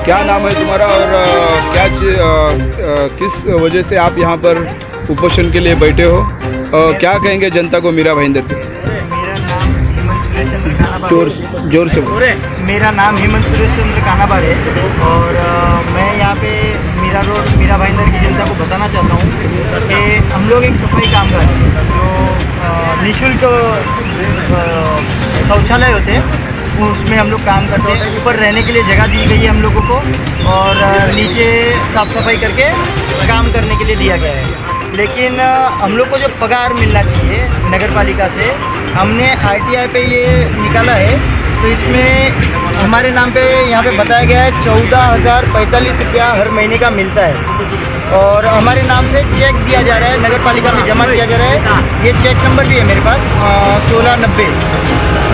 क्या नाम है तुम्हारा और किस वजह से आप यहाँ पर उपोषण के लिए बैठे हो? क्या कहेंगे जनता को मीरा भाईंदर पे? जोर से बोलो। मेरा नाम हेमंत सुरेश चंद्र कानाबार है और मैं यहाँ पे मीरा रोड मीरा भाईंदर की जनता को बताना चाहता हूँ कि हम लोग एक सफाई कामगार हैं जो निःशुल्क शौचालय होते हैं उसमें हम लोग काम करते हैं। ऊपर रहने के लिए जगह दी गई है हम लोगों को और नीचे साफ़ सफाई करके काम करने के लिए दिया गया है। लेकिन हम लोग को जो पगार मिलना चाहिए नगर पालिका से, हमने आरटीआई पे ये निकाला है तो इसमें हमारे नाम पे यहाँ पे बताया गया है 14,045 रुपया हर महीने का मिलता है और हमारे नाम से चेक दिया जा रहा है, नगर पालिका में जमा किया जा रहा है। ये चेक नंबर भी है मेरे पास 1690।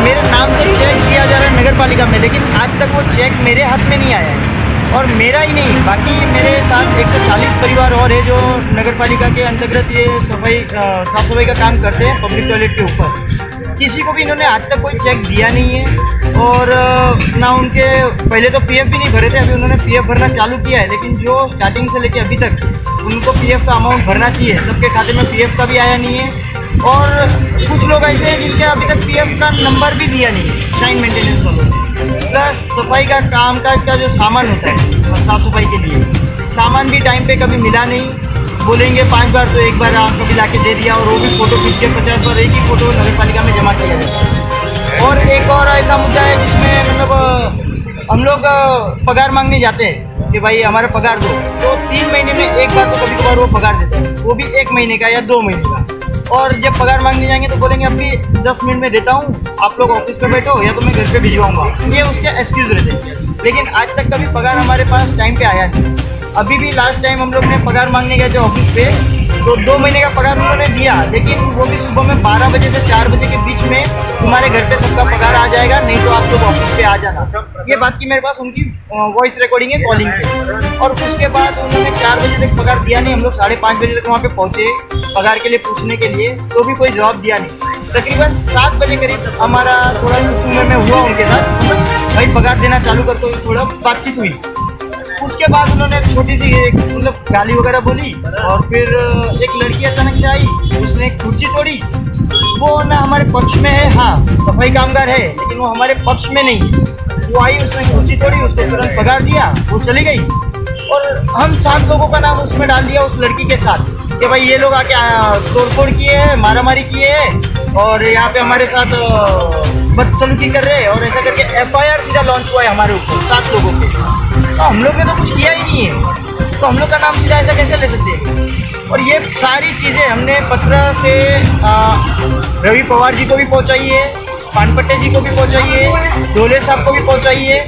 मेरे नाम से चेक दिया जा रहा है नगर पालिका में, लेकिन आज तक वो चेक मेरे हाथ में नहीं आया है और मेरा ही नहीं, बाकी मेरे साथ 140 परिवार और है जो नगर पालिका के अंतर्गत ये साफ सफाई का काम करते हैं पब्लिक टॉयलेट के ऊपर। किसी को भी इन्होंने आज तक कोई चेक दिया नहीं है और ना उनके पहले तो पीएफ भी नहीं भरे थे, अभी उन्होंने पीएफ भरना चालू किया है। लेकिन जो स्टार्टिंग से लेके अभी तक उनको पीएफ का अमाउंट भरना चाहिए, सबके खाते में पीएफ का भी आया नहीं है और कुछ लोग ऐसे हैं जिनके अभी तक पीएफ का नंबर भी दिया नहीं है शाइन मेंटेनेंस वालों। प्लस सफाई का काम का जो सामान होता है साफ़ सफाई के लिए, सामान भी टाइम पे कभी मिला नहीं। बोलेंगे 5 बार तो एक बार आप कभी लाके दे दिया और वो भी फ़ोटो खींच के 50 बार एक ही फ़ोटो नगर पालिका में जमा किया जाता है। और एक और ऐसा मुद्दा है जिसमें मतलब हम लोग पगार मांगने जाते हैं कि भाई हमारा पगार दो, तो 3 महीने में एक बार तो कभी कभार वो पगार देते हैं, वो भी 1 महीने का या 2 महीने का। और जब पगार मांगने जाएंगे तो बोलेंगे अभी 10 मिनट में देता हूँ, आप लोग ऑफिस पे बैठो या तो मैं घर पे भिजवाऊंगा। ये उसके एक्सक्यूज़ रहते हैं, लेकिन आज तक कभी पगार हमारे पास टाइम पे आया नहीं। अभी भी लास्ट टाइम हम लोग ने पगार मांगने गए थे ऑफिस पे, तो 2 महीने का पगार उन्होंने दिया, लेकिन वो भी सुबह में 12 बजे से 4 बजे के बीच में तुम्हारे घर पे सबका पगार आ जाएगा, नहीं तो आप लोग ऑफिस पे आ जाना। ये बात की मेरे पास उनकी वॉइस रिकॉर्डिंग है कॉलिंग पे। और उसके बाद उन्होंने 4 बजे तक पगार दिया नहीं। हम लोग 5:30 बजे तक वहाँ पे पहुँचे पगार के लिए पूछने के लिए, तो भी कोई जवाब दिया नहीं। तकरीबन 7 बजे करीब हमारा थोड़ा में हुआ उनके साथ, भाई पगार देना चालू कर, तो थोड़ा बातचीत हुई। उसके बाद उन्होंने छोटी सी मतलब गाली वगैरह बोली और फिर एक लड़की अचानक से आई, उसने एक कुर्सी तोड़ी। वो ना हमारे पक्ष में है, हाँ सफाई कामगार है, लेकिन वो हमारे पक्ष में नहीं। वो आई, उसने कुर्सी तोड़ी, उसको तुरंत पगार दिया, वो चली गई और हम 7 लोगों का नाम उसमें डाल दिया उस लड़की के साथ कि भाई ये लोग आके तोड़फोड़ किए हैं, मारामारी किए हैं और यहाँ पे हमारे साथ बदसलूकी कर रहे हैं। और ऐसा करके FIR सीधा लॉन्च हुआ है हमारे ऊपर 7 लोगों को। तो हम लोग ने तो कुछ किया ही नहीं है, तो हम लोग का नाम सीधा ऐसा कैसे ले सकते हैं? और ये सारी चीज़ें हमने पत्र से रवि पवार जी को भी पहुँचाई है, पानपट्टे जी को भी पहुँचाई है, ढोले साहब को भी पहुँचाई है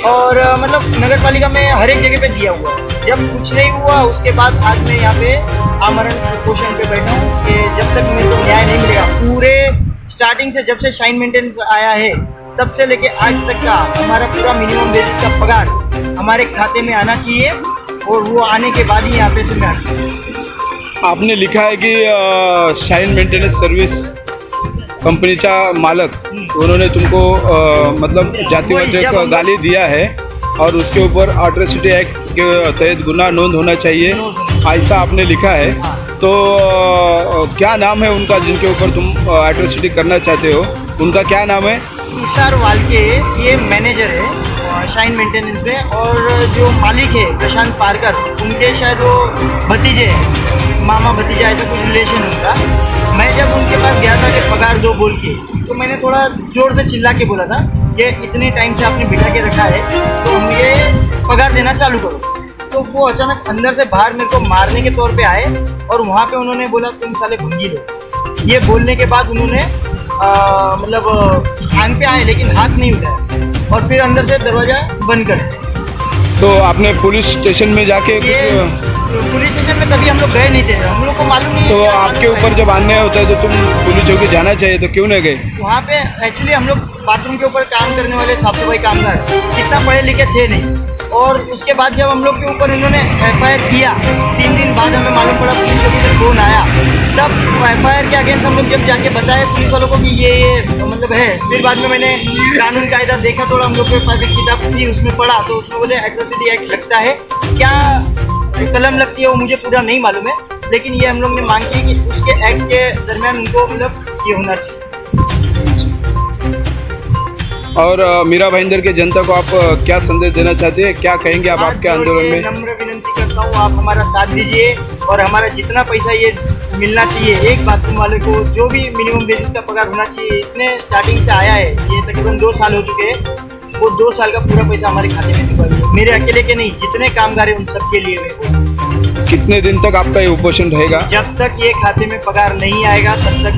और मतलब नगर पालिका में हर एक जगह पे दिया हुआ है। जब कुछ नहीं हुआ उसके बाद आज मैं यहाँ पे आमरण उपोषण पे बैठा हूँ कि जब तक मेरे को न्याय नहीं मिलेगा। पूरे स्टार्टिंग से जब से शाइन मेंटेनेंस आया है तब से लेके आज तक का हमारा पूरा मिनिमम बेसिस का पगार हमारे खाते में आना चाहिए और वो आने के बाद ही यहाँ पे से मैं। आपने लिखा है कि शाइन मेंटेनेंस सर्विस कंपनीचा मालक उन्होंने तुमको मतलब जातीवाचक गाली दिया है और उसके ऊपर अट्रॉसिटी एक्ट के तहत गुनाह नोंद होना चाहिए, ऐसा आपने लिखा है। तो क्या नाम है उनका जिनके ऊपर तुम अट्रॉसिटी करना चाहते हो? उनका क्या नाम है? तुषार वालके, ये मैनेजर है शाइन मेंटेनेंस में, और जो मालिक है प्रशांत पारकर, उनके शायद वो भतीजे हैं, मामा भतीजा ऐसा कुछ रिलेशन उनका। मैं जब उनके पास गया था कि पगार दो बोल के, तो मैंने थोड़ा ज़ोर से चिल्ला के बोला था कि इतने टाइम से आपने बिठा के रखा है तो मुझे पगार देना चालू करो। तो वो अचानक अंदर से बाहर मेरे को मारने के तौर पे आए और वहाँ पे उन्होंने बोला तुम साले भंगी लो। ये बोलने के बाद उन्होंने मतलब आंग पे आए लेकिन हाथ नहीं उठाया और फिर अंदर से दरवाज़ा बंद कर दिया। तो आपने पुलिस स्टेशन में जाके पुलिस स्टेशन में कभी हम लोग गए नहीं थे, हम लोग को मालूम नहीं। तो आपके ऊपर जब अन्याय होता है तो तुम पुलिस चौकी जाना चाहिए, तो क्यों नहीं गए? वहाँ पे एक्चुअली हम लोग बाथरूम के ऊपर काम करने वाले साफ सफाई कामगार इतना पढ़े लिखे थे नहीं, और उसके बाद जब हम लोग के ऊपर इन्होंने FIR किया 3 दिन बाद हमें मालूम पड़ा पुलिस चौकी से फ़ोन आया, तब FIR के अगेंस्ट हम लोग जब जाके बताए पुलिस वालों को कि ये मतलब मतलब है। फिर बाद में मैंने कानून कायदा देखा, थोड़ा हम लोग के पास एक किताब थी, उसमें पढ़ा तो उसमें बोले एट्रोसिटी एक्ट लगता है। क्या कलम लगती है वो मुझे पूरा नहीं मालूम है, लेकिन ये हम लोग ने मांग की कि उसके एक्ट के दरमियान उनको मतलब ये होना चाहिए। और मीरा भाईंदर के जनता को आप क्या संदेश देना चाहते हैं, क्या कहेंगे आप आपके आंदोलन में? नम्र विनंती करता हूँ, आप हमारा साथ दीजिए और हमारा जितना पैसा ये मिलना चाहिए, एक बाथरूम वाले को जो भी मिनिमम बेसिस का पगार होना चाहिए, इतने स्टार्टिंग से आया है, ये तकरीबन 2 साल हो चुके हैं, वो 2 साल का पूरा पैसा हमारे खाते में चुका है। मेरे अकेले के नहीं, जितने कामगार हैं उन सबके लिए मैं। कितने दिन तक आपका ये उपोषण रहेगा? जब तक ये खाते में पगार नहीं आएगा तब तक